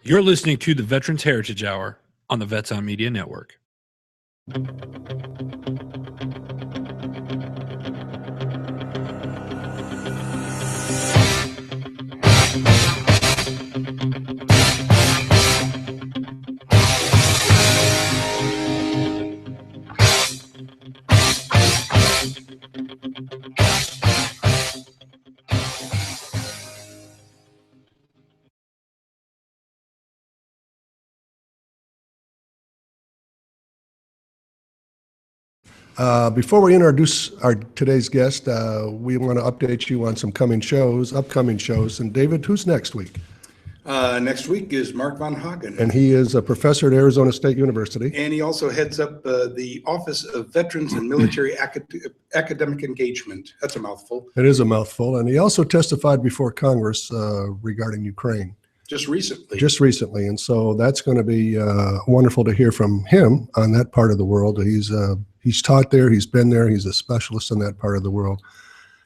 You're listening to the Veterans Heritage Hour on the Vets on Media Network. Before we introduce our today's guest, we want to update you on some upcoming shows. And David, who's next week? Next week is Mark Von Hagen. And he is a professor at Arizona State University. And he also heads up the Office of Veterans and Military Academic Engagement. That's a mouthful. It is a mouthful. And he also testified before Congress regarding Ukraine. Just recently. And so that's going to be wonderful to hear from him on that part of the world. He's taught there, he's been there, he's a specialist in that part of the world.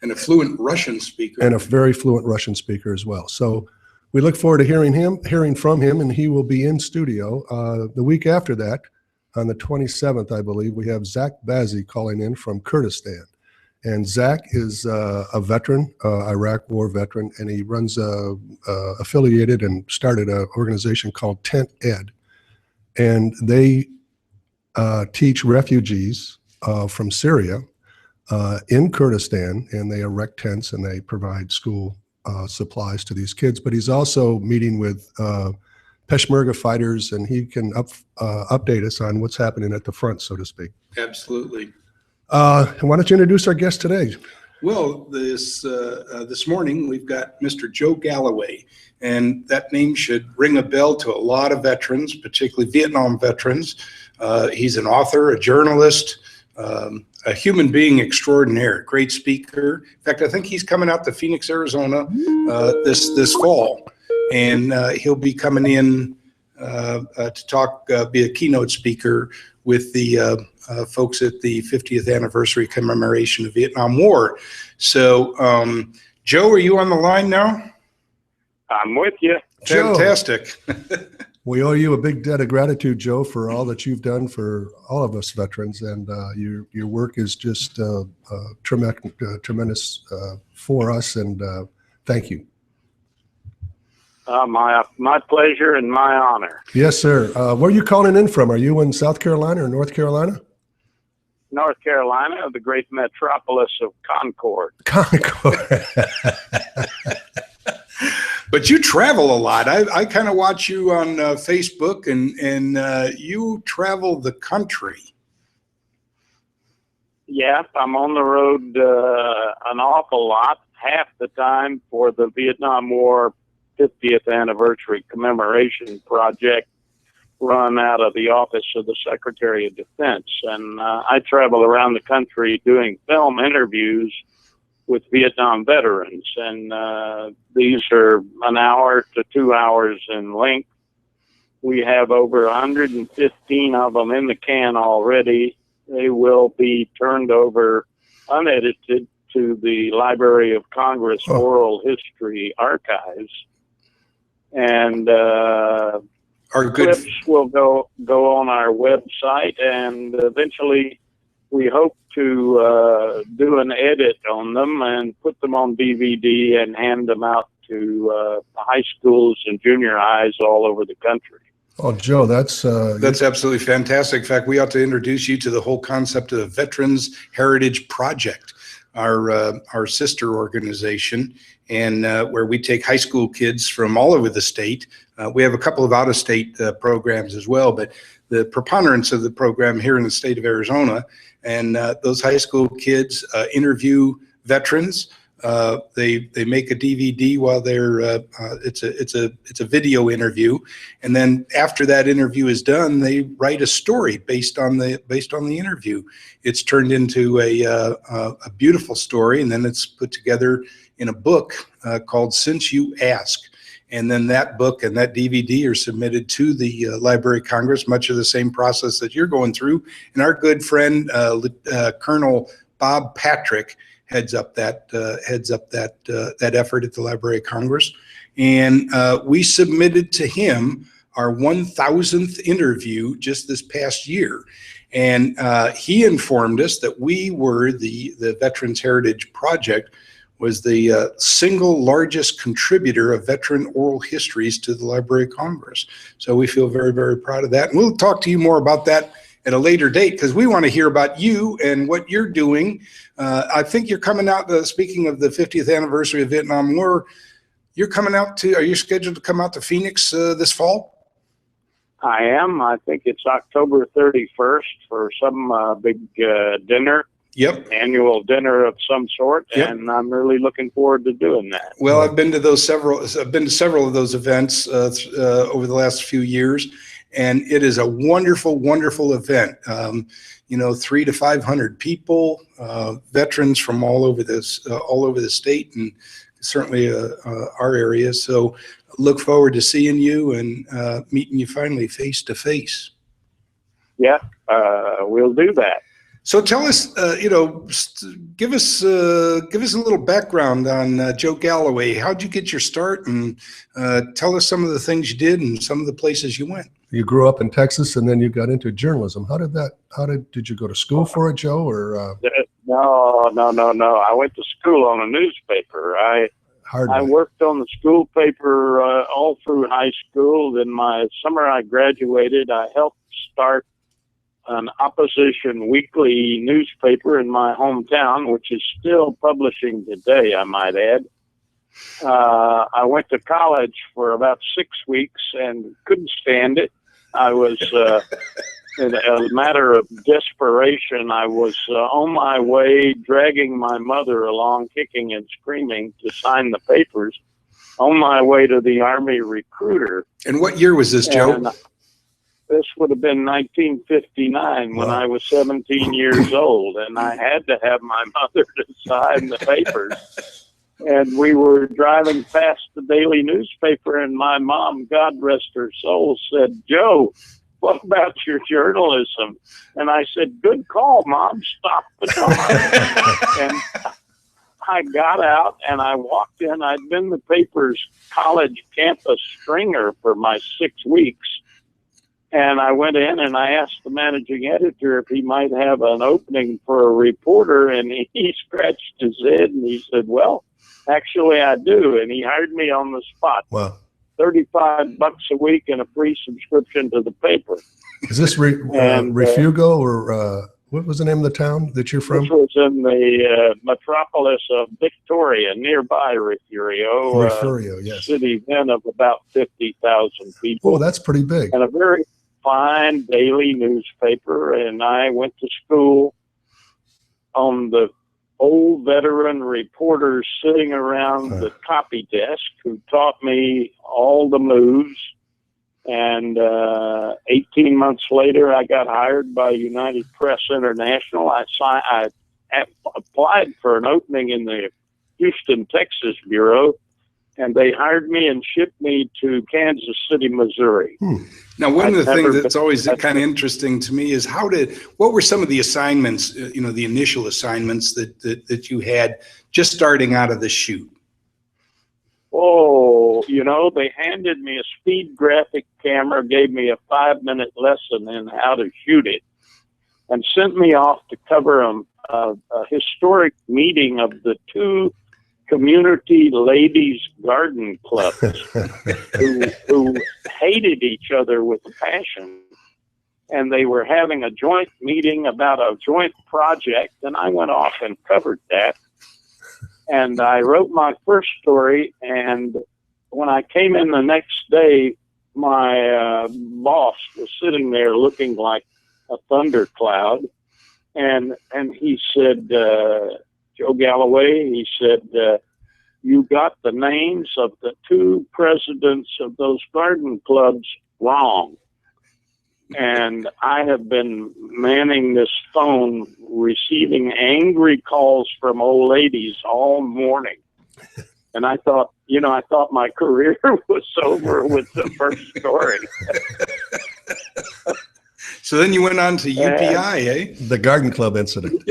And a fluent Russian speaker. And a very fluent Russian speaker as well. So we look forward to hearing from him, and he will be in studio. The week after that, on the 27th, I believe, we have Zach Bazzi calling in from Kurdistan. And Zach is a veteran, Iraq War veteran, and he runs affiliated and started an organization called Tent Ed. And they teach refugees from Syria in Kurdistan, and they erect tents and they provide school supplies to these kids. But he's also meeting with Peshmerga fighters, and he can update us on what's happening at the front, so to speak. Absolutely. Why don't you introduce our guest today? Well, this morning we've got Mr. Joe Galloway, and that name should ring a bell to a lot of veterans, particularly Vietnam veterans. He's an author, a journalist, a human being extraordinaire, great speaker. In fact, I think he's coming out to Phoenix, Arizona this fall, and he'll be coming in to talk, be a keynote speaker with the folks at the 50th anniversary commemoration of Vietnam War. So, Joe, are you on the line now? I'm with you. Fantastic. We owe you a big debt of gratitude, Joe, for all that you've done for all of us veterans, and your work is just tremendous for us, and thank you. My pleasure and my honor. Yes, sir. Where are you calling in from? Are you in South Carolina or North Carolina? North Carolina, the great metropolis of Concord. Concord. But you travel a lot. I kind of watch you on Facebook, and you travel the country. Yeah, I'm on the road an awful lot, half the time for the Vietnam War 50th anniversary commemoration project run out of the office of the Secretary of Defense. And I travel around the country doing film interviews with Vietnam veterans. And these are an hour to 2 hours in length. We have over 115 of them in the can already. They will be turned over unedited to the Library of Congress Oral History Archives. And our clips will go on our website, and eventually we hope to do an edit on them and put them on DVD and hand them out to high schools and junior highs all over the country. Oh, Joe, that's absolutely fantastic. In fact, we ought to introduce you to the whole concept of the Veterans Heritage Project, our sister organization, and where we take high school kids from all over the state. We have a couple of out-of-state programs as well, but the preponderance of the program here in the state of Arizona, and those high school kids interview veterans. They make a DVD while they're it's a video interview, and then after that interview is done, they write a story based on the interview. It's turned into a beautiful story, and then it's put together in a book called Since You Ask. And then that book and that DVD are submitted to the Library of Congress, much of the same process that you're going through. And our good friend, Colonel Bob Patrick, heads up that that effort at the Library of Congress. And we submitted to him our 1,000th interview just this past year. And he informed us that we were the Veterans Heritage Project was the single largest contributor of veteran oral histories to the Library of Congress. So we feel very, very proud of that. And we'll talk to you more about that at a later date, because we want to hear about you and what you're doing. I think you're coming out, speaking of the 50th anniversary of Vietnam War, you're coming out to, are you scheduled to come out to Phoenix this fall? I am. I think it's October 31st for some big dinner. Yep. Annual dinner of some sort, Yep. and I'm really looking forward to doing that. Well, I've been to several of those events over the last few years, and it is a wonderful, wonderful event. 300 to 500 people, veterans from all over the state, and certainly our area. So look forward to seeing you and meeting you finally face to face. Yeah, we'll do that. So tell us, give us a little background on Joe Galloway. How'd you get your start, and tell us some of the things you did and some of the places you went. You grew up in Texas, and then you got into journalism. Did you go to school for it, Joe, or? No. I went to school on a newspaper. I worked on the school paper all through high school. Then my summer I graduated, I helped start an opposition weekly newspaper in my hometown, which is still publishing today, I might add. I went to college for about 6 weeks and couldn't stand it. I was, in a matter of desperation, I was on my way, dragging my mother along, kicking and screaming to sign the papers, on my way to the Army recruiter. And what year was this, Joe? And this would have been 1959 when I was 17 years old, and I had to have my mother to sign the papers. And we were driving past the daily newspaper, and my mom, God rest her soul, said, "Joe, what about your journalism?" And I said, "Good call, Mom. Stop the car." And I got out and I walked in. I'd been the paper's college campus stringer for my 6 weeks. And I went in and I asked the managing editor if he might have an opening for a reporter. And he scratched his head and he said, "Well, actually I do." And he hired me on the spot. Wow. $35 a week and a free subscription to the paper. Is this Refugo, or what was the name of the town that you're from? This was in the metropolis of Victoria, nearby Refugio. Refugio, yes. City then of about 50,000 people. Oh, that's pretty big. And a very fine daily newspaper. And I went to school on the old veteran reporters sitting around the copy desk who taught me all the moves. And 18 months later, I got hired by United Press International. I applied for an opening in the Houston, Texas bureau, and they hired me and shipped me to Kansas City, Missouri. Now, one of the things that's always kind of interesting to me is what were some of the assignments, the initial assignments that you had just starting out of the chute? Oh, they handed me a speed graphic camera, gave me a 5-minute lesson in how to shoot it, and sent me off to cover a historic meeting of the two community ladies garden clubs who hated each other with a passion. And they were having a joint meeting about a joint project, and I went off and covered that. And I wrote my first story, and when I came in the next day, my boss was sitting there looking like a thundercloud, and he said, "Joe Galloway," he said, "you got the names of the two presidents of those garden clubs wrong. And I have been manning this phone, receiving angry calls from old ladies all morning." And I thought my career was over with the first story. So then you went on to UPI, eh? The Garden Club incident.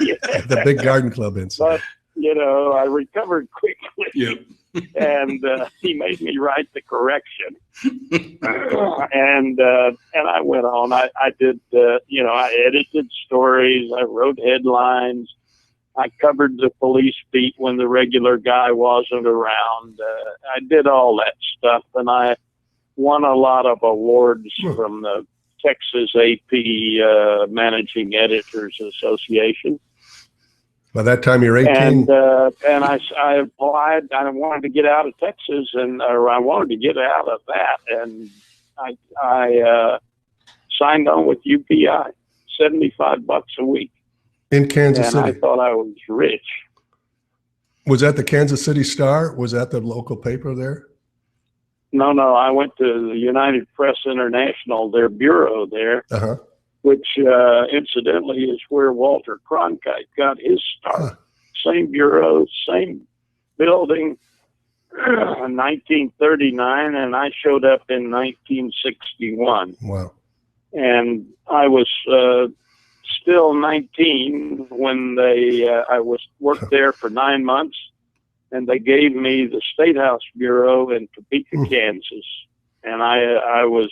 Yes. The big garden club incident. But, I recovered quickly. Yep. And he made me write the correction. And I went on. I did, I edited stories. I wrote headlines. I covered the police beat when the regular guy wasn't around. I did all that stuff, and I won a lot of awards from the Texas AP Managing Editors Association. By that time, you're 18. And I applied. I wanted to get out of Texas, or I wanted to get out of that, and I signed on with UPI, $75 a week. In Kansas And I City. thought I was rich. Was that the Kansas City Star? Was that the local paper there? No, I went to the United Press International, their bureau there, Uh-huh. which incidentally is where Walter Cronkite got his start. Huh. Same bureau, same building, 1939, and I showed up in 1961. Wow. And I was still 19 when I worked there for 9 months, and they gave me the State House Bureau in Topeka, Kansas. And I was,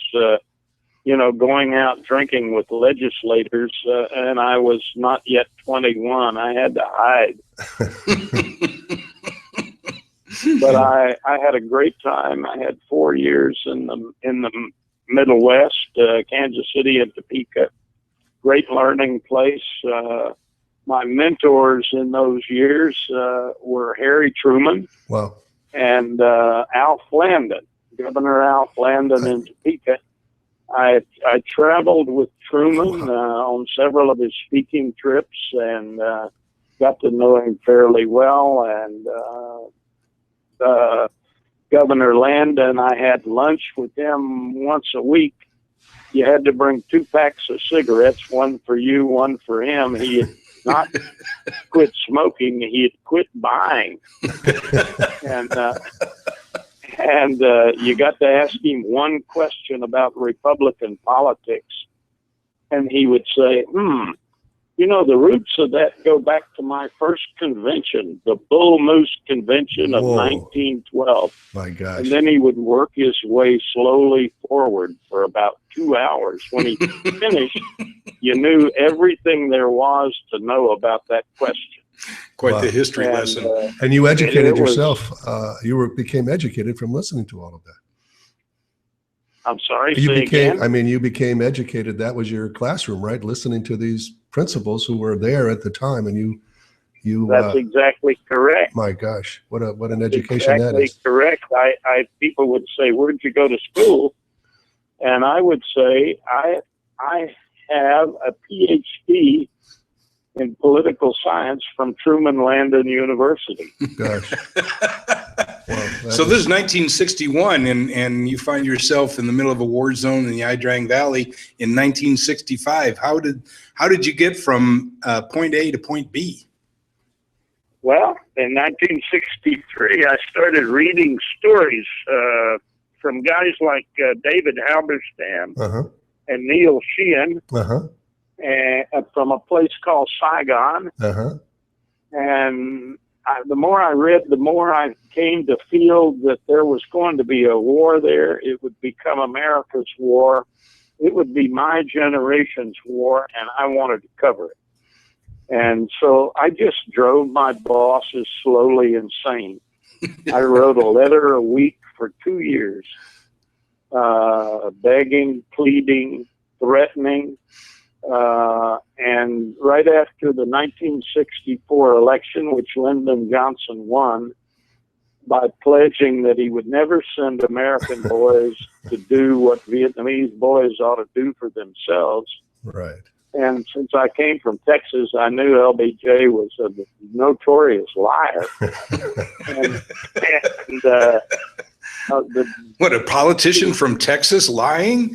going out drinking with legislators, and I was not yet 21. I had to hide. But I had a great time. I had 4 years in the Middle West, Kansas City and Topeka. Great learning place. My mentors in those years were Harry Truman Wow. and Al Flandin, Governor Al Flandin in Topeka. I traveled with Truman on several of his speaking trips and got to know him fairly well. And Governor Landon, I had lunch with him once a week. You had to bring 2 packs of cigarettes, one for you, one for him. He had not quit smoking; he had quit buying. And you got to ask him one question about Republican politics, and he would say, the roots of that go back to my first convention, the Bull Moose Convention of Whoa. 1912. My gosh. And then he would work his way slowly forward for about 2 hours. When he finished, you knew everything there was to know about that question. Quite Wow. the history And, lesson. And you educated it was- yourself. Became educated from listening to all of that. I'm sorry, You say became, again? you became educated. That was your classroom, right? Listening to these principals who were there at the time, and you. That's exactly correct. My gosh, what an education that Exactly is. correct. People would say, "Where'd you go to school?" And I would say, "I have a PhD in political science from Truman Landon University." Gosh. Wow, So this is 1961, and you find yourself in the middle of a war zone in the Idrang Valley in 1965. How did you get from point A to point B? Well, in 1963, I started reading stories from guys like David Halberstam Uh-huh. and Neil Sheehan Uh-huh. from a place called Saigon. Uh-huh. And the more I read, the more I came to feel that there was going to be a war there. It would become America's war. It would be my generation's war, and I wanted to cover it. And so I just drove my bosses slowly insane. I wrote a letter a week for 2 years, begging, pleading, threatening. And right after the 1964 election, which Lyndon Johnson won, by pledging that he would never send American boys to do what Vietnamese boys ought to do for themselves. Right. And since I came from Texas, I knew LBJ was a notorious liar. What, a politician from Texas lying?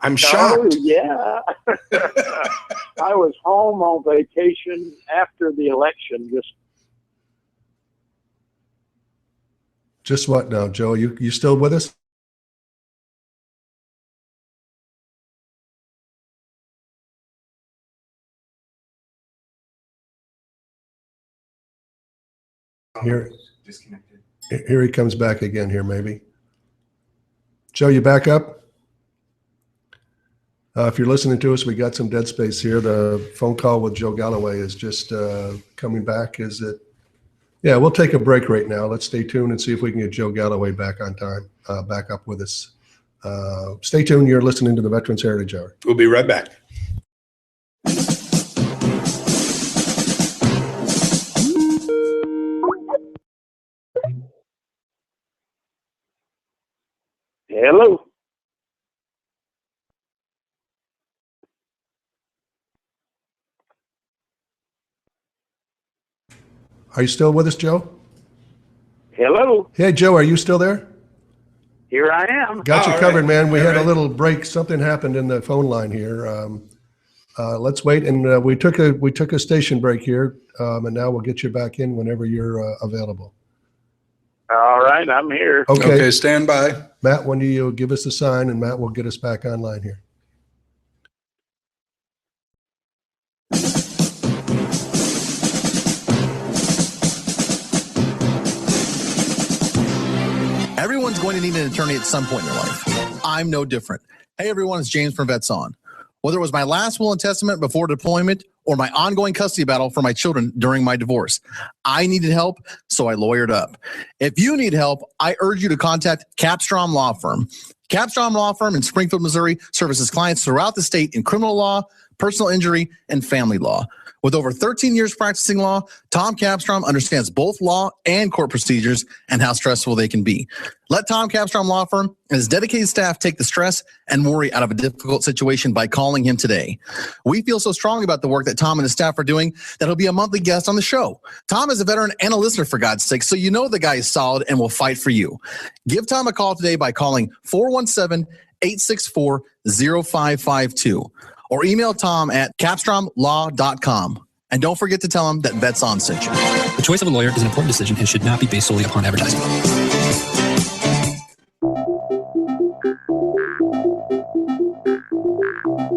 I'm shocked. Oh, yeah. I was home on vacation after the election. Just what now, Joe? You still with us? Here, Disconnected. here he comes back again here, maybe. Joe, you back up? If you're listening to us, we got some dead space here. The phone call with Joe Galloway is just coming back. Is it? Yeah, we'll take a break right now. Let's stay tuned and see if we can get Joe Galloway back on time, back up with us. Stay tuned. You're listening to the Veterans Heritage Hour. We'll be right back. Hello. Are you still with us, Joe? Hello. Hey, Joe, are you still there? Here I am. Got you All covered, right. man. We All had a right. little break. Something happened in the phone line here. Let's wait, and we took a station break here, and now we'll get you back in whenever you're available. All right, I'm here. Okay, Stand by. Matt, when you give us the sign, and Matt will get us back online here. Everyone's going to need an attorney at some point in their life. I'm no different. Hey, everyone, it's James from Vets On. Whether it was my last will and testament before deployment or my ongoing custody battle for my children during my divorce, I needed help, so I lawyered up. If you need help, I urge you to contact Capstrom Law Firm. Capstrom Law Firm in Springfield, Missouri services clients throughout the state in criminal law, personal injury, and family law. With over 13 years practicing law, Tom Capstrom understands both law and court procedures and how stressful they can be. Let Tom Capstrom Law Firm and his dedicated staff take the stress and worry out of a difficult situation by calling him today. We feel so strongly about the work that Tom and his staff are doing that he'll be a monthly guest on the show. Tom is a veteran and a listener, for God's sake, so you know the guy is solid and will fight for you. Give Tom a call today by calling 417-864-0552 or email Tom at capstromlaw.com. And don't forget to tell him that Vets On sent you. The choice of a lawyer is an important decision and should not be based solely upon advertising.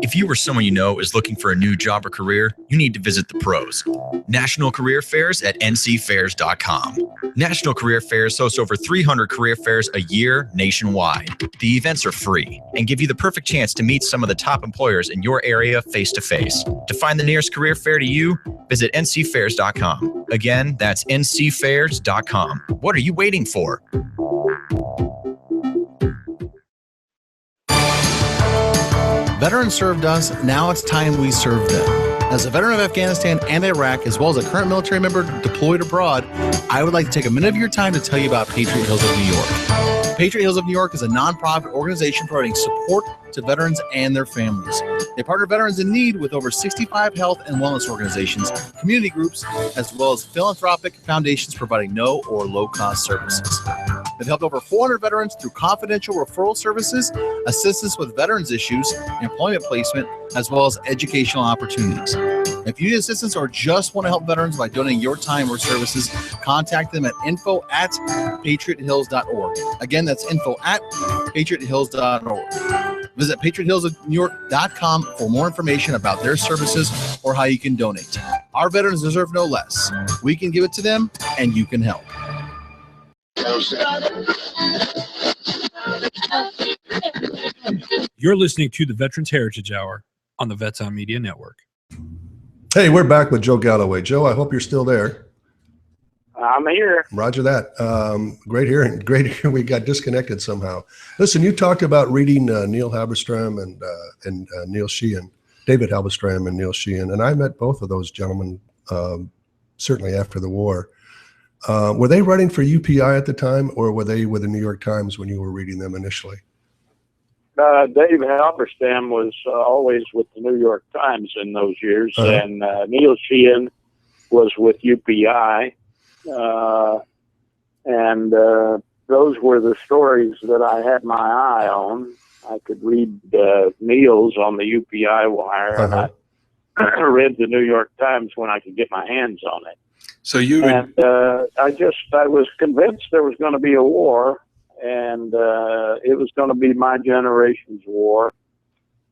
If you or someone you know is looking for a new job or career, you need to visit the pros. National Career Fairs at ncfairs.com. National Career Fairs hosts over 300 career fairs a year nationwide. The events are free and give you the perfect chance to meet some of the top employers in your area face to face. To find the nearest career fair to you, visit ncfairs.com. Again, that's ncfairs.com. What are you waiting for? Veterans served us, now it's time we serve them. As a veteran of Afghanistan and Iraq, as well as a current military member deployed abroad, I would like to take a minute of your time to tell you about Patriot Hills of New York. Patriot Hills of New York is a nonprofit organization providing support to veterans and their families. They partner veterans in need with over 65 health and wellness organizations, community groups, as well as philanthropic foundations providing no or low-cost services. They've helped over 400 veterans through confidential referral services, assistance with veterans issues, employment placement, as well as educational opportunities. If you need assistance or just want to help veterans by donating your time or services, contact them at info@patriothills.org. Again, that's info@patriothills.org. Visit patriothillsofnewyork.com for more information about their services or how you can donate. Our veterans deserve no less. We can give it to them, and you can help. You're listening to the Veterans Heritage Hour on the Vets On Media Network. Hey, we're back with Joe Galloway. Joe, I hope you're still there. I'm here. Roger that. Great hearing. Great hearing. We got disconnected somehow. Listen, you talked about reading Neil Halberstram and Neil Sheehan, David Halberstram and Neil Sheehan, and I met both of those gentlemen certainly after the war. Were they writing for UPI at the time, or were they with the New York Times when you were reading them initially? Dave Halberstam was always with the New York Times in those years, Uh-huh. and Neil Sheehan was with UPI. And those were the stories that I had my eye on. I could read Neil's on the UPI wire, Uh-huh. and I read the New York Times when I could get my hands on it. So you would, And I was convinced there was going to be a war, and it was going to be my generation's war.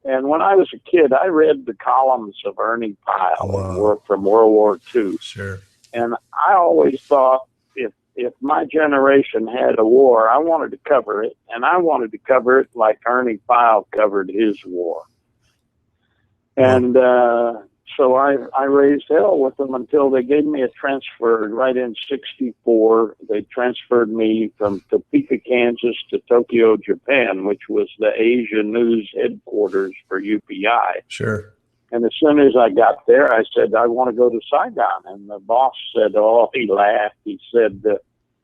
And when I was a kid, I read the columns of Ernie Pyle Wow. from World War II. Sure. And I always thought, if if my generation had a war, I wanted to cover it, and I wanted to cover it like Ernie Pyle covered his war. And so I raised hell with them until they gave me a transfer right in '64. They transferred me from Topeka, Kansas to Tokyo, Japan, which was the Asia News headquarters for UPI. Sure. And as soon as I got there, I said, I want to go to Saigon. And the boss said, oh, he laughed. He said,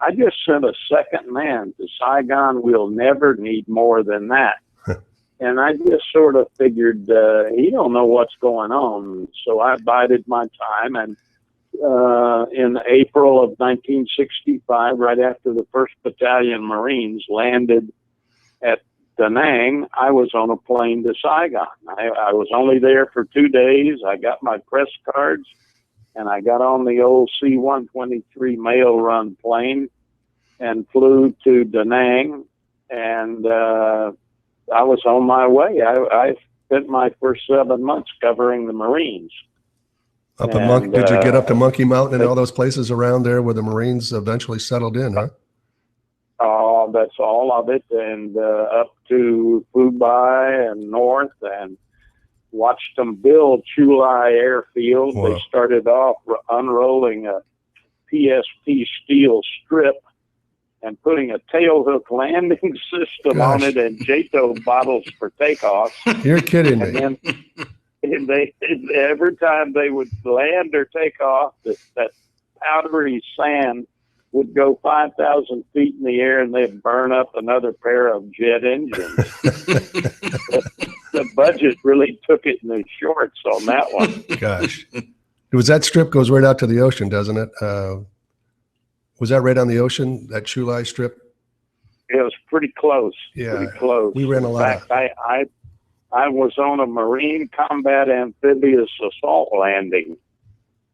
I just sent a second man to Saigon. We'll never need more than that. And I just sort of figured he don't know what's going on. So I bided my time. And in April of 1965, right after the 1st Battalion Marines landed at Da Nang, I was on a plane to Saigon. I was only there for 2 days. I got my press cards, and I got on the old C-123 mail run plane and flew to Da Nang, and I was on my way. I spent my first 7 months covering the Marines. Did you get up to Monkey Mountain and all those places around there where the Marines eventually settled in, huh? Oh, that's all of it, and up to Fubai and north, and watched them build Chulai Airfield. Wow. They started off unrolling a PSP steel strip and putting a tailhook landing system on it and JATO bottles for takeoff. You're kidding me. And then every time they would land or take off, that powdery sand would go 5,000 feet in the air, and they'd burn up another pair of jet engines. The budget really took it in the shorts on that one. Gosh. That strip goes right out to the ocean, doesn't it? Was that right on the ocean, that Chulai strip? It was pretty close. Yeah. Pretty close. We ran a lot. In fact, I was on a Marine combat amphibious assault landing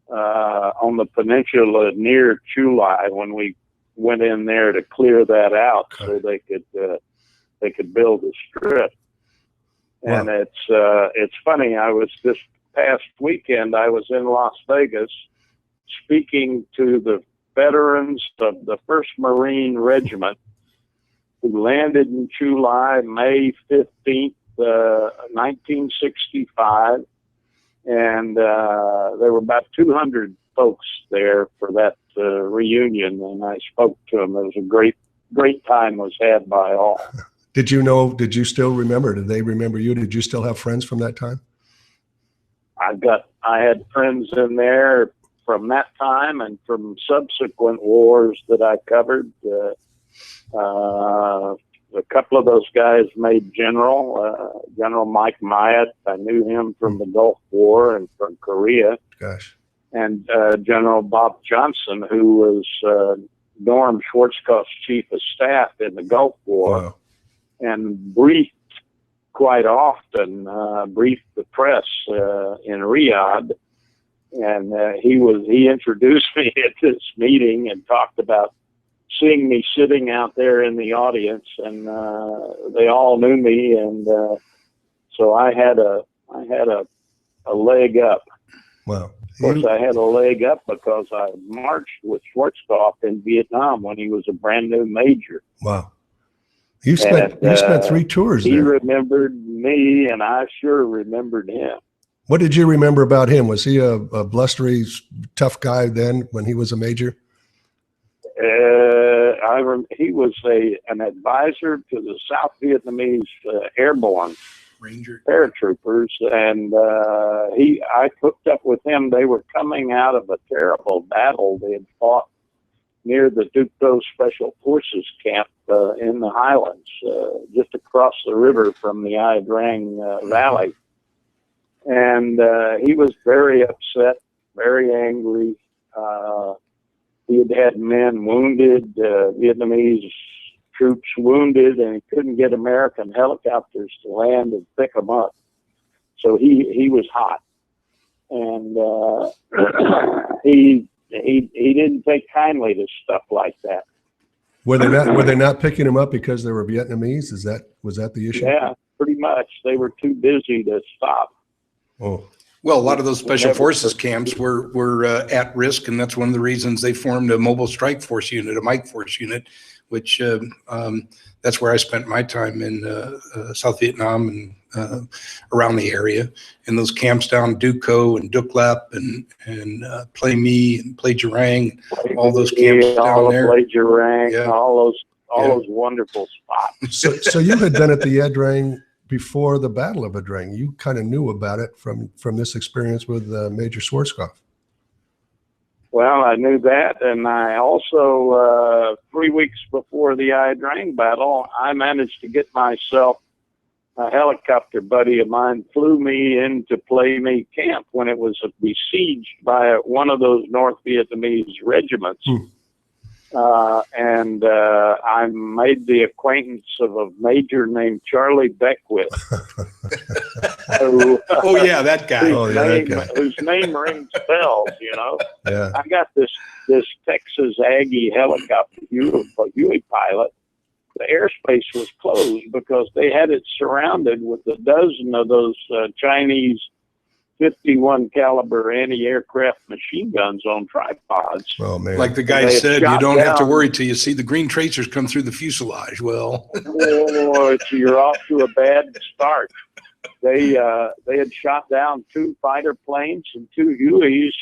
on the peninsula near Chulai when we went in there to clear that out so they could build a strip. And Wow. it's funny. I was this past weekend. I was in Las Vegas speaking to the veterans of the 1st Marine Regiment who landed in Chulai May 15th, 1965. And there were about 200 folks there for that reunion, and I spoke to them. It was a great time was had by all. Did you still remember? Did they remember you? Did you still have friends from that time? I had friends in there from that time and from subsequent wars that I covered. A couple of those guys made General Mike Myatt. I knew him from the Gulf War and from Korea. Gosh. And General Bob Johnson, who was Norm Schwarzkopf's chief of staff in the Gulf War. Wow. And briefed quite often, briefed the press in Riyadh. And he introduced me at this meeting and talked about seeing me sitting out there in the audience, and they all knew me, and so I had a leg up. Wow. Of course, I had a leg up because I marched with Schwarzkopf in Vietnam when he was a brand new major. Wow. You spent 3 tours He there. remembered me, and I sure remembered him. What did you remember about him? Was he a blustery, tough guy then when he was a major? He was an advisor to the South Vietnamese airborne Ranger paratroopers, and I hooked up with him. They were coming out of a terrible battle they had fought near the Duc Do Special Forces camp in the Highlands, just across the river from the Ia Drang Valley. And he was very upset, very angry. He had had men wounded, Vietnamese troops wounded, and he couldn't get American helicopters to land and pick them up. So he was hot, and he didn't take kindly to stuff like that. Were they not picking him up because they were Vietnamese? Was that the issue? Yeah, pretty much. They were too busy to stop. Oh, Well, a lot of those special Never forces took- camps were at risk, and that's one of the reasons they formed a mobile strike force unit, a Mike Force unit, which that's where I spent my time in South Vietnam and around the area. And those camps down Duco and Duc Lap and Play Me and Play Jurang, all those camps Yeah, down all there. the Rank, Yeah. all Yeah. those wonderful spots. So you had been at the Ed Drang before the Battle of Ed Drang. You kind of knew about it from this experience with Major Schwarzkopf. Well, I knew that, and I also 3 weeks before the Ia Drang battle, I managed to get myself a helicopter buddy of mine flew me into Play Me camp when it was besieged by one of those North Vietnamese regiments. And I made the acquaintance of a major named Charlie Beckwith. Who, Oh yeah, that guy. Oh, yeah, that guy. whose name rings bells, you know. Yeah. I got this Texas Aggie helicopter, Huey pilot. The airspace was closed because they had it surrounded with a dozen of those Chinese 51 caliber anti-aircraft machine guns on tripods. Oh man. Like the guy They had said, you shot don't have to down- worry till you see the green tracers come through the fuselage. Well, Oh, you're off to a bad start. They had shot down 2 fighter planes and 2 Hueys,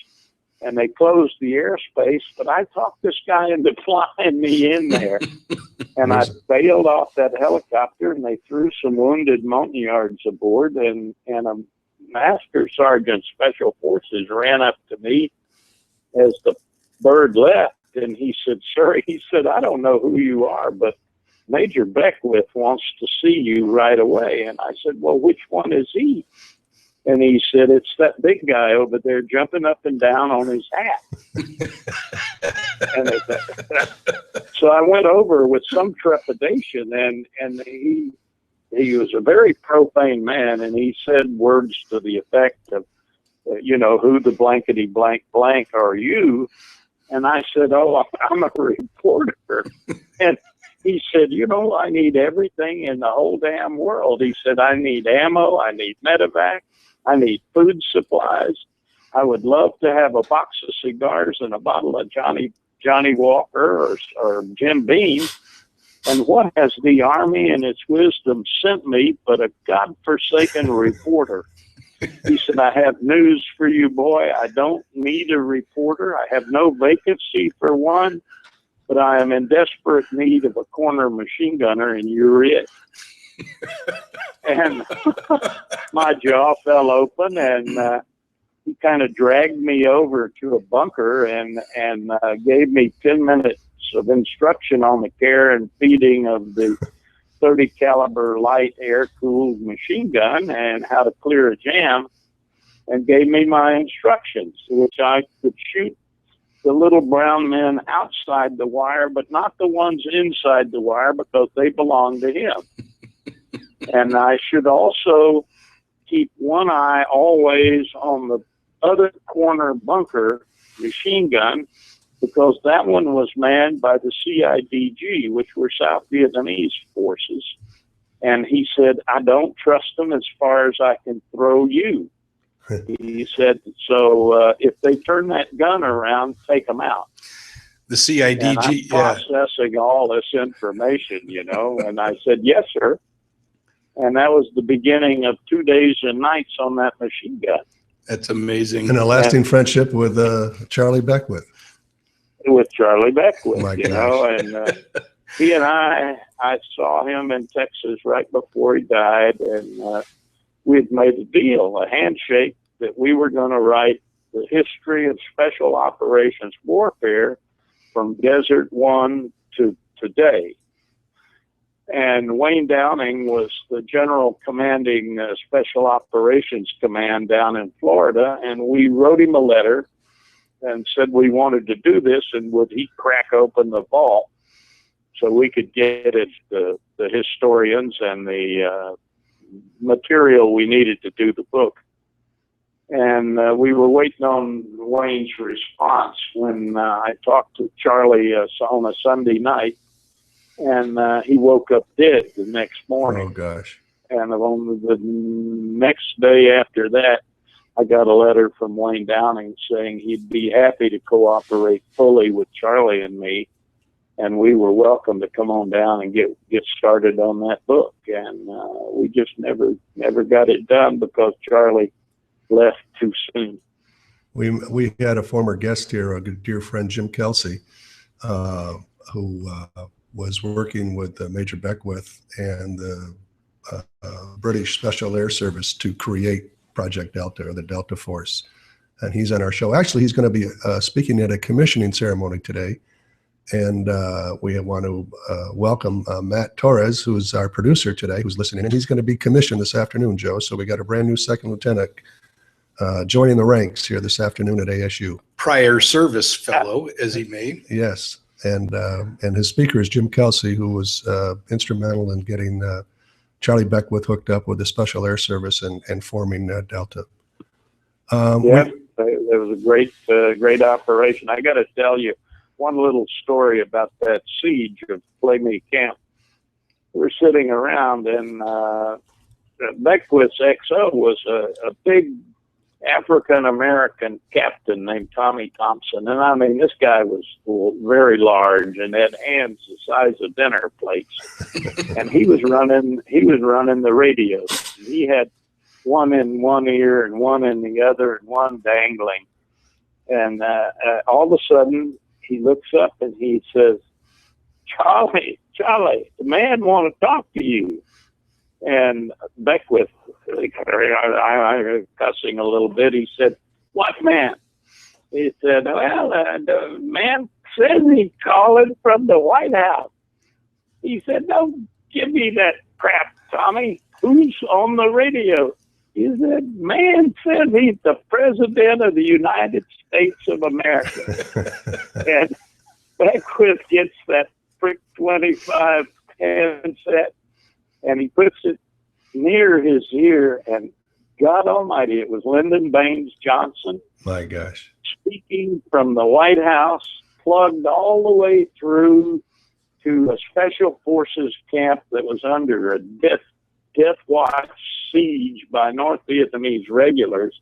and they closed the airspace. But I talked this guy into flying me in there, and I bailed off that helicopter, and they threw some wounded Montagnards aboard, and a Master Sergeant Special Forces ran up to me as the bird left, and he said, "Sir," he said, "I don't know who you are, but Major Beckwith wants to see you right away." And I said, "Well, which one is he?" And he said, "It's that big guy over there jumping up and down on his hat." So I went over with some trepidation, and he was a very profane man, and he said words to the effect of, "Who the blankety blank blank are you?" And I said, "Oh, I'm a reporter." And he said, "I need everything in the whole damn world." He said, "I need ammo, I need medevac, I need food supplies. I would love to have a box of cigars and a bottle of Johnny Walker or Jim Beam. And what has the Army in its wisdom sent me but a godforsaken reporter?" He said, "I have news for you, boy. I don't need a reporter. I have no vacancy for one, but I am in desperate need of a corner machine gunner, and you're it." And my jaw fell open, and he kind of dragged me over to a bunker and gave me 10 minutes of instruction on the care and feeding of the 30 caliber light air-cooled machine gun and how to clear a jam, and gave me my instructions, which I could shoot the little brown men outside the wire, but not the ones inside the wire because they belong to him. And I should also keep one eye always on the other corner bunker machine gun, because that one was manned by the CIDG, which were South Vietnamese forces. And he said, "I don't trust them as far as I can throw you." He said, "So if they turn that gun around, take them out." the And I'm CIDG, yeah. processing all this information, and I said, "Yes, sir." And that was the beginning of 2 days and nights on that machine gun That's amazing. And a lasting friendship with Charlie Beckwith. with Charlie Beckwith, My and he and I saw him in Texas right before he died, and we had made a deal, a handshake, that we were going to write the history of special operations warfare from Desert One to today. And Wayne Downing was the general commanding Special Operations Command down in Florida, and we wrote him a letter and said we wanted to do this, and would he crack open the vault so we could get it, the historians and the material we needed to do the book. And we were waiting on Wayne's response when I talked to Charlie on a Sunday night, and he woke up dead the next morning. Oh gosh. And on the next day after that, I got a letter from Wayne Downing saying he'd be happy to cooperate fully with Charlie and me, and we were welcome to come on down and get started on that book. And we just never got it done because Charlie left too soon. We had a former guest here, a dear friend, Jim Kelsey, who was working with Major Beckwith and the British Special Air Service to create Project Delta, or the Delta Force. And he's on our show. Actually, he's going to be speaking at a commissioning ceremony today. And we want to welcome Matt Torres, who is our producer today, who's listening. And he's going to be commissioned this afternoon, Joe. So we got a brand new second lieutenant joining the ranks here this afternoon at ASU. Prior service fellow, as he may. Yes. And his speaker is Jim Kelsey, who was instrumental in getting Charlie Beckwith hooked up with the Special Air Service and forming Delta. It was a great operation. I got to tell you one little story about that siege of Play Me Camp. We're sitting around, and Beckwith's XO was a big African-American captain named Tommy Thompson. And I mean, this guy was very large and had hands the size of dinner plates. And he was running the radios. He had one in one ear and one in the other and one dangling. And all of a sudden he looks up and he says, Charlie, the man want to talk to you. And Beckwith, cussing a little bit, he said, "What man?" He said, "Well, the man says he's calling from the White House." He said, "Don't give me that crap, Tommy. Who's on the radio?" He said, "Man says he's the President of the United States of America." And Beckwith gets that Frick 25 handset, and he puts it near his ear, and God Almighty, it was Lyndon Baines Johnson. My gosh. Speaking from the White House, plugged all the way through to a Special Forces camp that was under a death watch siege by North Vietnamese regulars.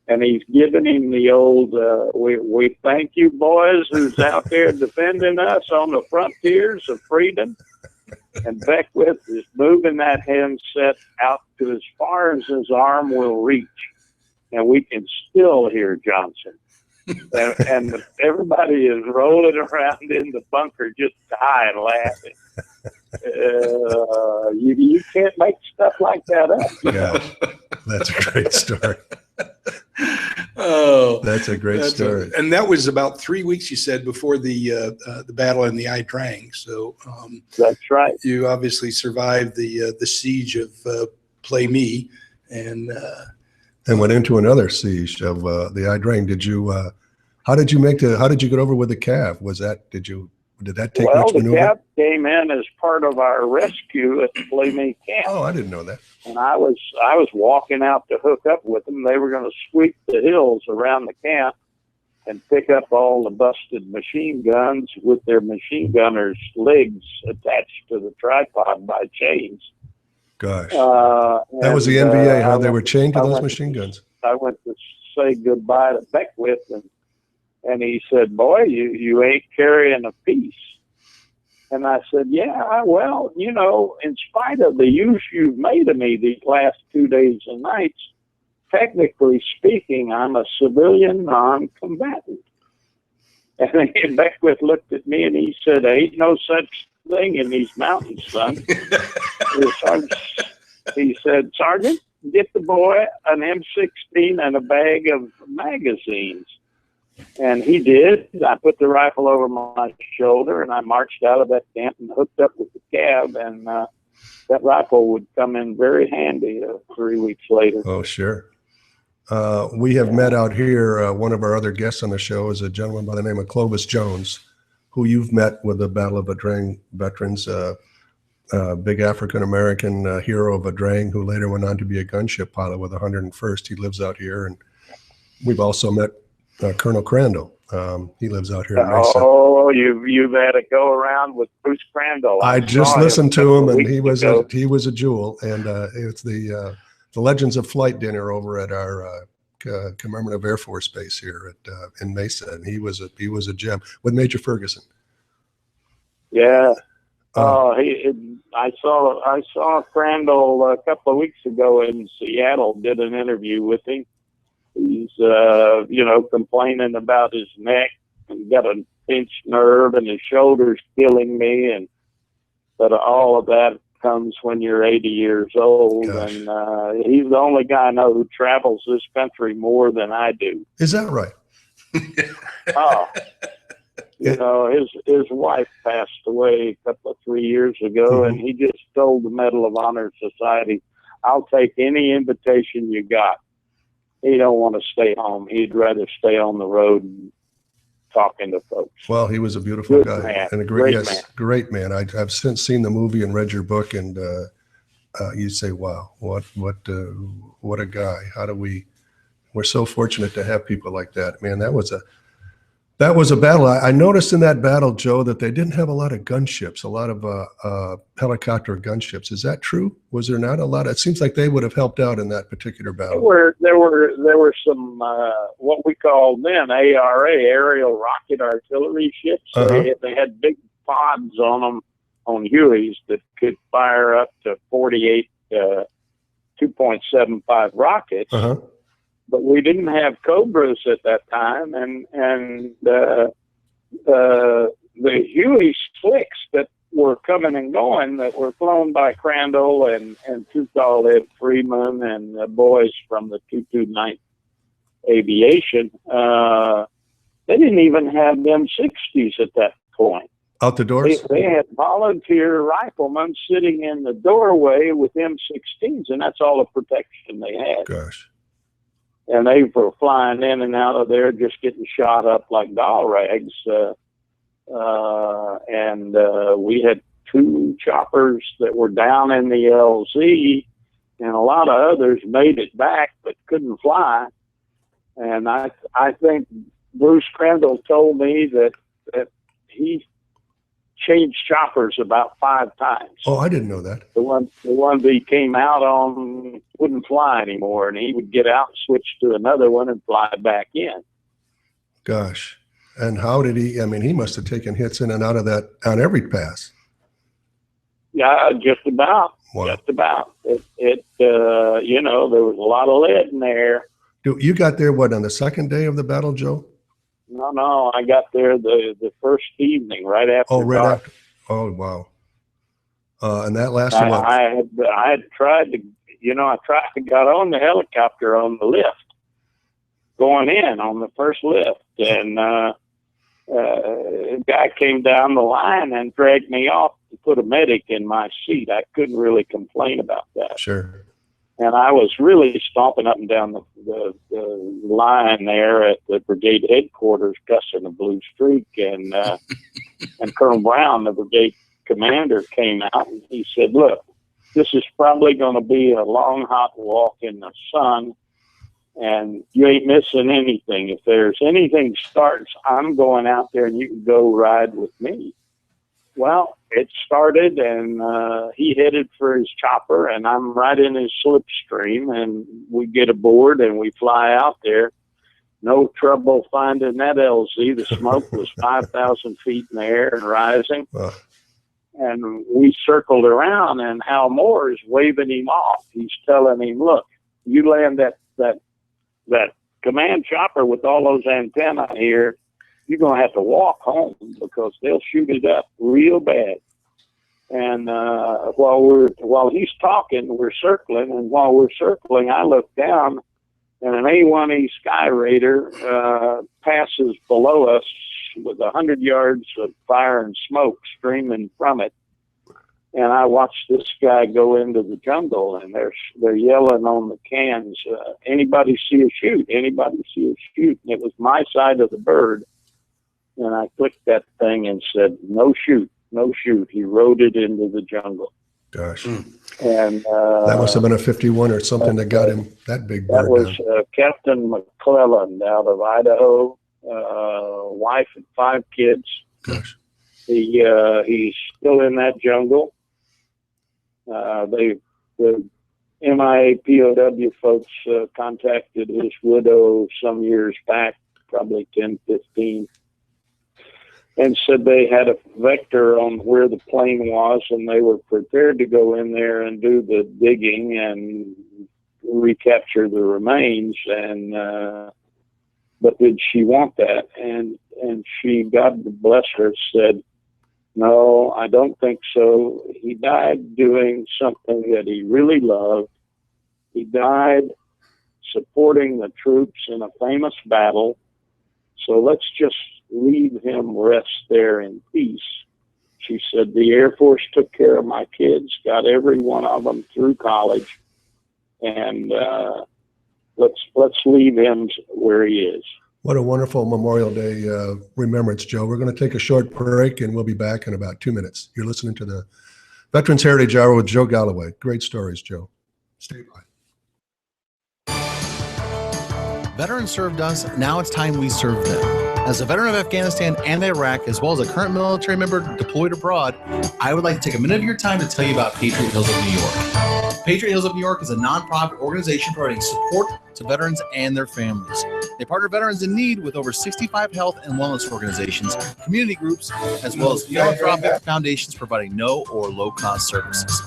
And he's giving him the old, we thank you, boys, who's out there defending us on the frontiers of freedom. And Beckwith is moving that handset out to as far as his arm will reach. And we can still hear Johnson. and everybody is rolling around in the bunker just dying laughing. You can't make stuff like that up. Yeah, that's a great story. Oh, that's a great story. And that was about 3 weeks, you said, before the battle in the Ia Drang. So that's right. You obviously survived the siege of Play Me, and went into another siege of the Ia Drang. Did you? How did you get over with the Cav? Did that take much maneuver? Well, the Cav came in as part of our rescue at the Play Me camp. Oh, I didn't know that. And I was walking out to hook up with them. They were going to sweep the hills around the camp and pick up all the busted machine guns with their machine gunners' legs attached to the tripod by chains. Gosh. That was the NVA, how they were chained to those machine guns. I went to say goodbye to Beckwith, and he said, "Boy, you ain't carrying a piece." And I said, "Yeah, well, in spite of the use you've made of me these last 2 days and nights, technically speaking, I'm a civilian non-combatant." And Beckwith looked at me and he said, "Ain't no such thing in these mountains, son." He said, "Sergeant, get the boy an M16 and a bag of magazines." And he did. I put the rifle over my shoulder, and I marched out of that camp and hooked up with the Cav, and that rifle would come in very handy 3 weeks later. Oh, sure. We have met out here. One of our other guests on the show is a gentleman by the name of Clovis Jones, who you've met with the Battle of Ia Drang veterans, big African-American hero of Ia Drang, who later went on to be a gunship pilot with 101st. He lives out here. And we've also met Colonel Crandall. He lives out here in Mesa. Oh, you've had to go around with Bruce Crandall. I just listened to him, and he was a jewel. And it's the Legends of Flight dinner over at our Commemorative Air Force Base here in Mesa, and he was a gem with Major Ferguson. Yeah. Uh, I saw Crandall a couple of weeks ago in Seattle. Did an interview with him. He's complaining about his neck and got a pinched nerve and his shoulder's killing me, but all of that comes when you're 80 years old. Gosh. And he's the only guy I know who travels this country more than I do. Is that right? Oh. His wife passed away a couple of 3 years ago, and he just told the Medal of Honor Society, "I'll take any invitation you got." He don't want to stay home. He'd rather stay on the road and talking to folks. Well, he was a beautiful Good guy man. and a Great great, man. great man. I've since seen the movie and read your book, and you say, "Wow, what a guy! We're so fortunate to have people like that." Man, that was a battle. I noticed in that battle, Joe, that they didn't have a lot of gunships, a lot of helicopter gunships. Is that true? Was there not a lot? It seems like they would have helped out in that particular battle. There were some what we call then ARA, aerial rocket artillery ships. They had big pods on them, on Hueys, that could fire up to 48 2.75 rockets. But we didn't have Cobras at that time, and the Huey slicks that were coming and going, that were flown by Crandall and Tucal Ed Freeman and the boys from the 229th Aviation, they didn't even have them 60s at that point. Out the doors? They had volunteer riflemen sitting in the doorway with M16s, and that's all the protection they had. Gosh. And they were flying in and out of there, just getting shot up like doll rags. We had 2 choppers that were down in the LZ, and a lot of others made it back but couldn't fly. And I think Bruce Crandall told me that he changed choppers about 5 times. Oh, I didn't know that. The one that he came out on wouldn't fly anymore, and he would get out and switch to another one and fly back in. Gosh. And how did he? I mean, he must have taken hits in and out of that on every pass. Yeah, just about. Wow. Just about. There was a lot of lead in there. You got there, what, on the second day of the battle, Joe? No, I got there the first evening, right after. Oh, right dark. after. Oh, wow. And that lasted what? I had tried to, I got on the helicopter on the lift, going in on the first lift, and a guy came down the line and dragged me off to put a medic in my seat. I couldn't really complain about that. Sure. And I was really stomping up and down the line there at the brigade headquarters, cussing a blue streak. And Colonel Brown, the brigade commander, came out and he said, "Look, this is probably going to be a long, hot walk in the sun, and you ain't missing anything. If there's anything starts, I'm going out there and you can go ride with me." Well, it started, and he headed for his chopper, and I'm right in his slipstream, and we get aboard and we fly out there. No trouble finding that LZ. The smoke was 5,000 feet in the air and rising. And we circled around, and Hal Moore is waving him off. He's telling him, "Look, you land that command chopper with all those antennae here, you're going to have to walk home because they'll shoot it up real bad." And while he's talking, we're circling, and while we're circling, I look down, and an A-1E Sky Raider passes below us with 100 yards of fire and smoke streaming from it. And I watched this guy go into the jungle, and they're yelling on the cans, "Anybody see a shoot? Anybody see a shoot?" And it was my side of the bird. And I clicked that thing and said, "No shoot, no shoot." He rode it into the jungle. Gosh. And That must have been a 51 or something that got him that big bird. that was Captain McClellan out of Idaho, wife and 5 kids. Gosh. He's still in that jungle. The MIA POW folks contacted his widow some years back, probably 10, 15, and said they had a vector on where the plane was, and they were prepared to go in there and do the digging and recapture the remains. And but did she want that? And she, God bless her, said, "No, I don't think so. He died doing something that he really loved. He died supporting the troops in a famous battle. So let's just leave him rest there in peace." She said, "The Air Force took care of my kids, got every one of them through college, and let's leave him where he is." What a wonderful Memorial Day remembrance, Joe. We're going to take a short break, and we'll be back in about 2 minutes. You're listening to the Veterans Heritage Hour with Joe Galloway. Great stories, Joe. Stay by. Veterans served us. Now it's time we serve them. As a veteran of Afghanistan and Iraq, as well as a current military member deployed abroad, I would like to take a minute of your time to tell you about Patriot Hills of New York. Patriot Hills of New York is a nonprofit organization providing support to veterans and their families. They partner veterans in need with over 65 health and wellness organizations, community groups, as well as philanthropic foundations providing no or low-cost services.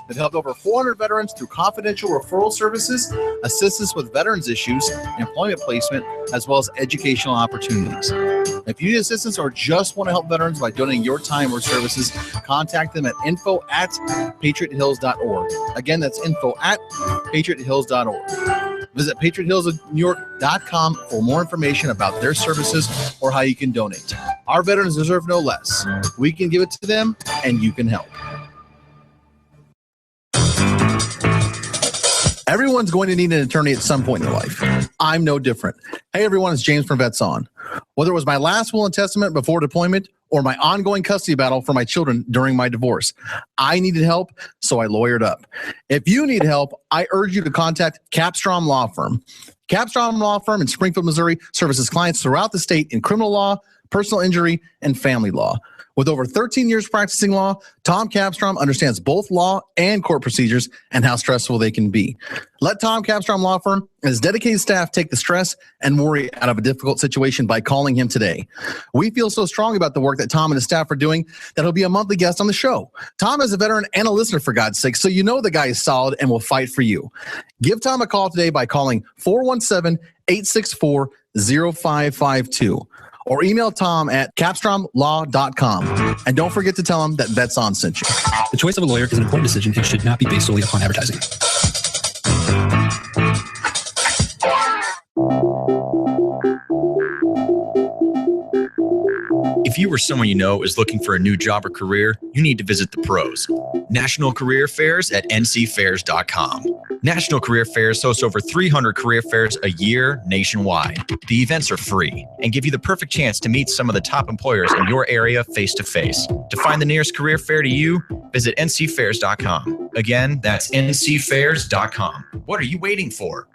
They've helped over 400 veterans through confidential referral services, assistance with veterans issues, employment placement, as well as educational opportunities. If you need assistance or just want to help veterans by donating your time or services, contact them at info@patriothills.org. Again, that's info@patriothills.org. Visit patriothillsnewyork.com for more information about their services or how you can donate. Our veterans deserve no less. We can give it to them, and you can help. Everyone's going to need an attorney at some point in their life. I'm no different. Hey, everyone, it's James from Vets On. Whether it was my last will and testament before deployment or my ongoing custody battle for my children during my divorce, I needed help, so I lawyered up. If you need help, I urge you to contact Capstrom Law Firm. Capstrom Law Firm in Springfield, Missouri services clients throughout the state in criminal law, personal injury, and family law. With over 13 years practicing law, Tom Capstrom understands both law and court procedures and how stressful they can be. Let Tom Capstrom Law Firm and his dedicated staff take the stress and worry out of a difficult situation by calling him today. We feel so strong about the work that Tom and his staff are doing that he'll be a monthly guest on the show. Tom is a veteran and a listener, for God's sake, so you know the guy is solid and will fight for you. Give Tom a call today by calling 417-864-0552. or email Tom at capstromlaw.com. And don't forget to tell him that Vets On sent you. The choice of a lawyer is an important decision and should not be based solely upon advertising. If you or someone you know is looking for a new job or career, you need to visit the pros. National Career Fairs at ncfairs.com. National Career Fairs hosts over 300 career fairs a year nationwide. The events are free and give you the perfect chance to meet some of the top employers in your area face-to-face. To find the nearest career fair to you, visit ncfairs.com. Again, that's ncfairs.com. What are you waiting for?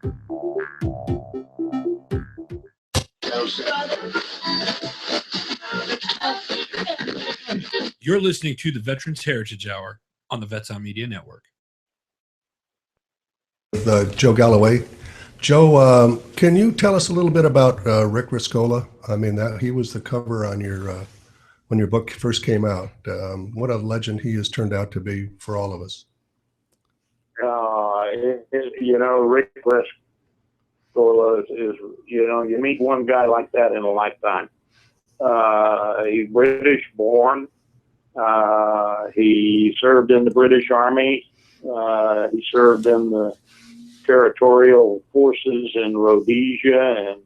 You're listening to the Veterans Heritage Hour on the Vets On Media Network. With Joe Galloway. Joe, can you tell us a little bit about Rick Riscola? I mean, he was the cover on your when your book first came out. What a legend he has turned out to be for all of us. Rick Riscola is, you meet one guy like that in a lifetime. He's British born. He served in the British Army. He served in the territorial forces in Rhodesia,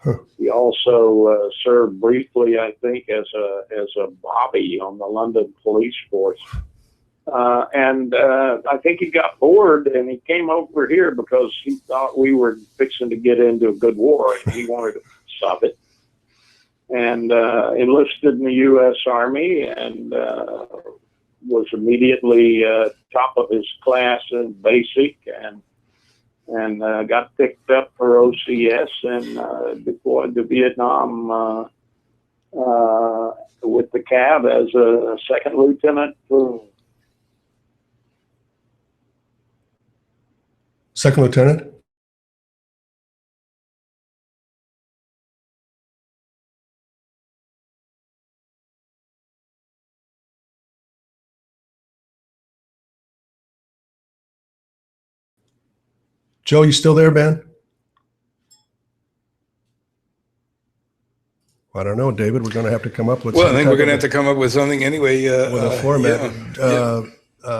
and he also served briefly, I think, as a bobby on the London police force. And I think he got bored, and he came over here because he thought we were fixing to get into a good war, and he wanted to stop it. And enlisted in the U.S. Army, and was immediately top of his class in basic, and got picked up for OCS and deployed to Vietnam with the CAV as a second lieutenant. Second Lieutenant? Joe, you still there, Ben? I don't know, David. We're going to have to come up with. Well, I think we're going to have to come up with something anyway. With a format. yeah.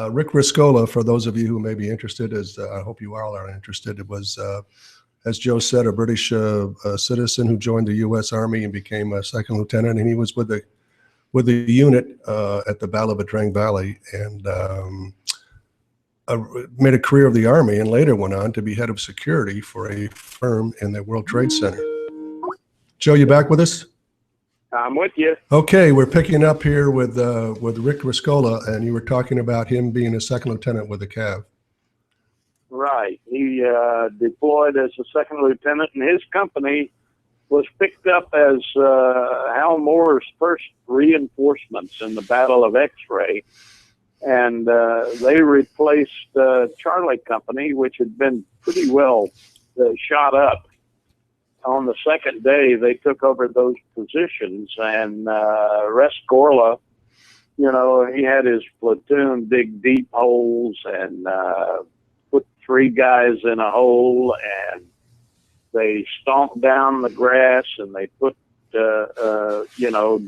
Rick Riscola, for those of you who may be interested, as I hope you all are interested, it was, as Joe said, a British citizen who joined the U.S. Army and became a second lieutenant, and he was with the unit at the Battle of Adrang Valley, and made a career of the Army, and later went on to be head of security for a firm in the World Trade Center. Joe, you back with us? I'm with you. Okay, we're picking up here with Rick Riscola, and you were talking about him being a second lieutenant with the Cav. Right. He deployed as a second lieutenant, and his company was picked up as Hal Moore's first reinforcements in the Battle of X-Ray. And they replaced Charlie Company, which had been pretty well shot up. On the second day, they took over those positions, and Rescorla, you know, he had his platoon dig deep holes and put 3 guys in a hole, and they stomped down the grass, and they put, you know,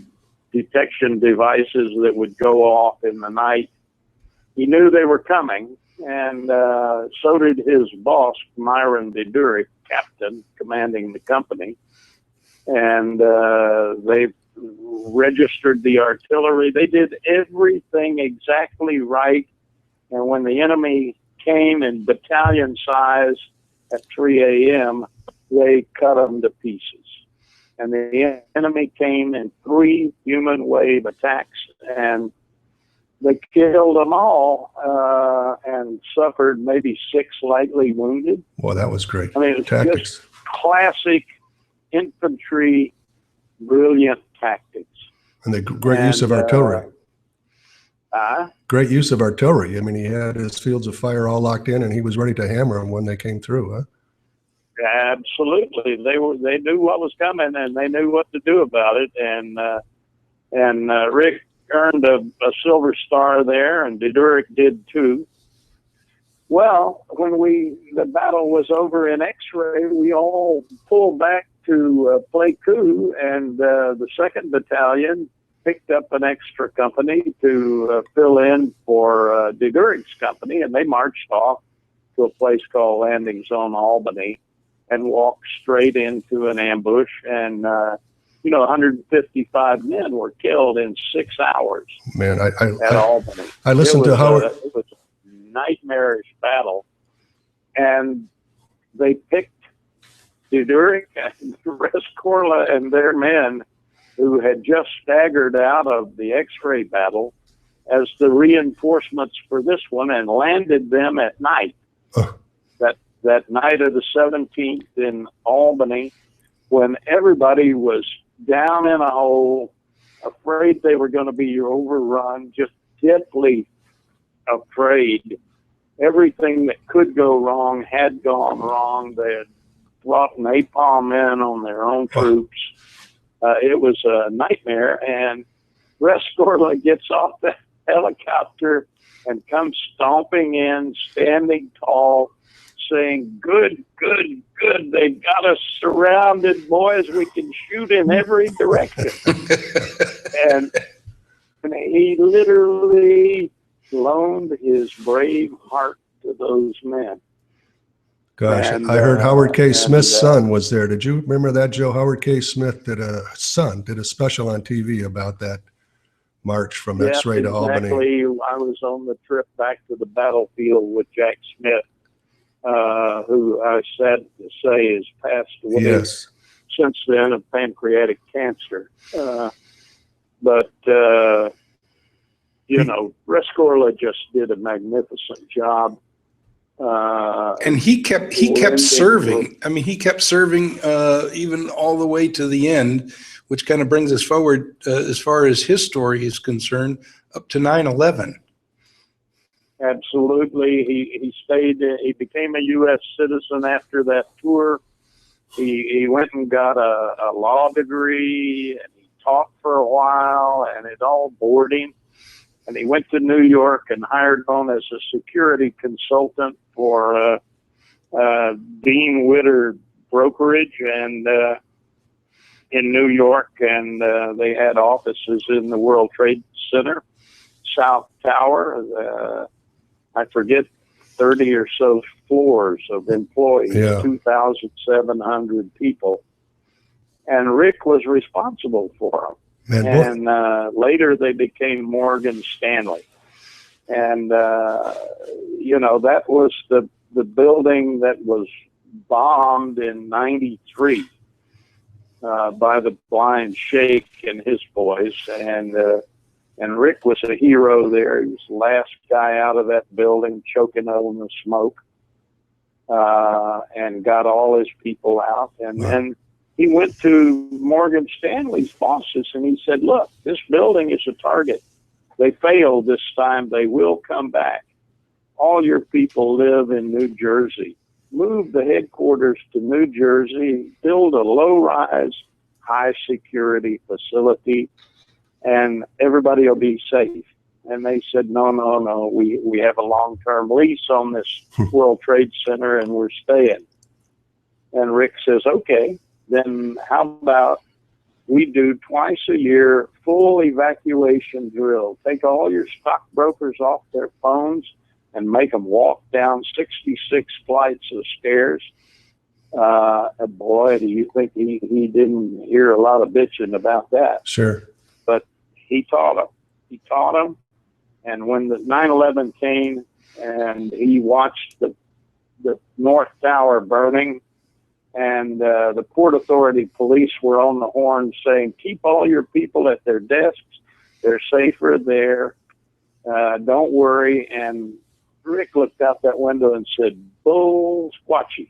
detection devices that would go off in the night. He knew they were coming, and so did his boss, Myron de Durik, captain commanding the company. And they registered the artillery. They did everything exactly right. And when the enemy came in battalion size at 3 a.m., they cut them to pieces. And the enemy came in 3 human wave attacks, and they killed them all and suffered maybe 6 lightly wounded. Well, that was great. I mean, it's tactics. just classic infantry, brilliant tactics. And the great use of artillery. Great use of artillery. I mean, he had his fields of fire all locked in, and he was ready to hammer them when they came through, huh? Absolutely. They knew what was coming, and they knew what to do about it. And Rick earned a Silver Star there, and de Durik did too. Well, when the battle was over in X-Ray, we all pulled back to Pleiku, and the 2nd Battalion picked up an extra company to fill in for de Durik's company, and they marched off to a place called Landing Zone Albany and walked straight into an ambush, and 155 men were killed in 6 hours. Man, at Albany. I listened to Howard. It was a nightmarish battle, and they picked de Durik and Rescorla and their men, who had just staggered out of the X-Ray battle, as the reinforcements for this one, and landed them at night. That night of the 17th in Albany, when everybody was down in a hole, afraid they were going to be overrun, just deathly afraid. Everything that could go wrong had gone wrong. They had brought napalm in on their own troops. It was a nightmare, and Rescorla gets off the helicopter and comes stomping in, standing tall, saying, "Good, good, good. They've got us surrounded, boys. We can shoot in every direction." and he literally loaned his brave heart to those men. Gosh, And, I heard Howard K. Smith's son was there. Did you remember that, Joe? Howard K. Smith did a special on TV about that march from X-Ray to Albany. Exactly. I was on the trip back to the battlefield with Jack Smith, who I sad to say has passed away since then of pancreatic cancer. Rescorla just did a magnificent job. And he kept serving. I mean, he kept serving even all the way to the end, which kind of brings us forward as far as his story is concerned, up to 9/11. Absolutely. He stayed, he became a U.S. citizen after that tour. He went and got a law degree, and he taught for a while, and it all bored him. And he went to New York and hired on as a security consultant for Dean Witter Brokerage and in New York, and they had offices in the World Trade Center, South Tower. I forget, 30 or so floors of employees, Yeah. 2,700 people. And Rick was responsible for them. Man, And later they became Morgan Stanley. And, that was the building that was bombed in 93 by the Blind Sheikh and his boys. And Rick was a hero there. He was the last guy out of that building, choking on the smoke, and got all his people out. And then he went to Morgan Stanley's bosses and he said, look, this building is a target. They failed this time. They will come back. All your people live in New Jersey. Move the headquarters to New Jersey, build a low-rise, high-security facility, and everybody will be safe. And they said, no, we have a long-term lease on this World Trade Center and we're staying. And Rick says, okay, then how about we do twice a year full evacuation drill. Take all your stockbrokers off their phones and make them walk down 66 flights of stairs. Boy, do you think he didn't hear a lot of bitching about that. sure. But he taught them. And when the 9/11 came and he watched the North Tower burning, and the Port Authority police were on the horn saying, keep all your people at their desks. They're safer there. Don't worry. And Rick looked out that window and said, bull squatchy.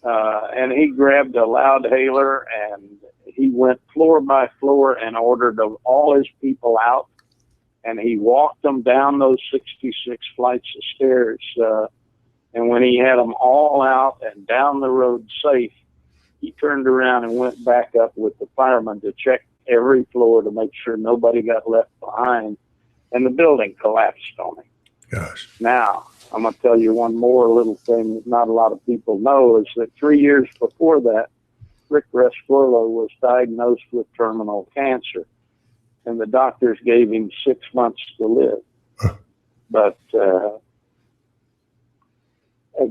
And he grabbed a loudhailer and he went floor by floor and ordered all his people out. And he walked them down those 66 flights of stairs. And when he had them all out and down the road safe, he turned around and went back up with the firemen to check every floor to make sure nobody got left behind. And the building collapsed on him. Gosh. Now, I'm going to tell you one more little thing that not a lot of people know is that 3 years before that, Rick Rescorla was diagnosed with terminal cancer. And the doctors gave him 6 months to live. But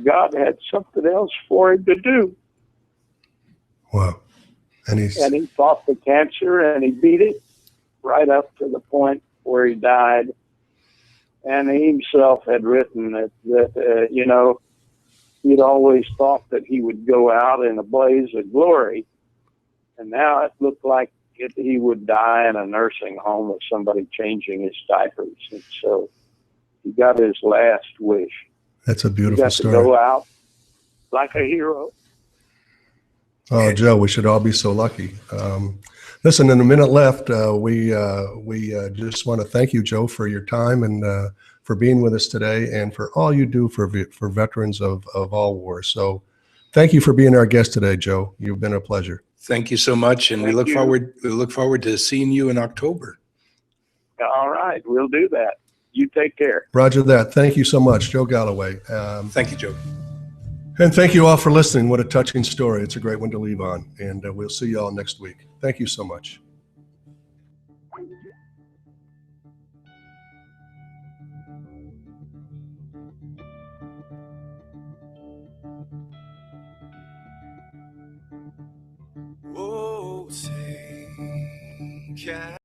God had something else for him to do. Wow. And he fought the cancer and he beat it right up to the point where he died. And he himself had written that he'd always thought that he would go out in a blaze of glory. And now it looked like he would die in a nursing home with somebody changing his diapers. And so he got his last wish. That's a He beautiful got story. to go out like a hero. Oh, Joe, we should all be so lucky. Listen, in a minute left, we just want to thank you, Joe, for your time and for being with us today and for all you do for veterans of all wars. So thank you for being our guest today, Joe. You've been a pleasure. Thank you so much, and we Thank look you. forward to seeing you in October. All right, we'll do that. You take care. Roger that. Thank you so much, Joe Galloway. Thank you, Joe. And thank you all for listening. What a touching story. It's a great one to leave on. And we'll see you all next week. Thank you so much. Oh, say, can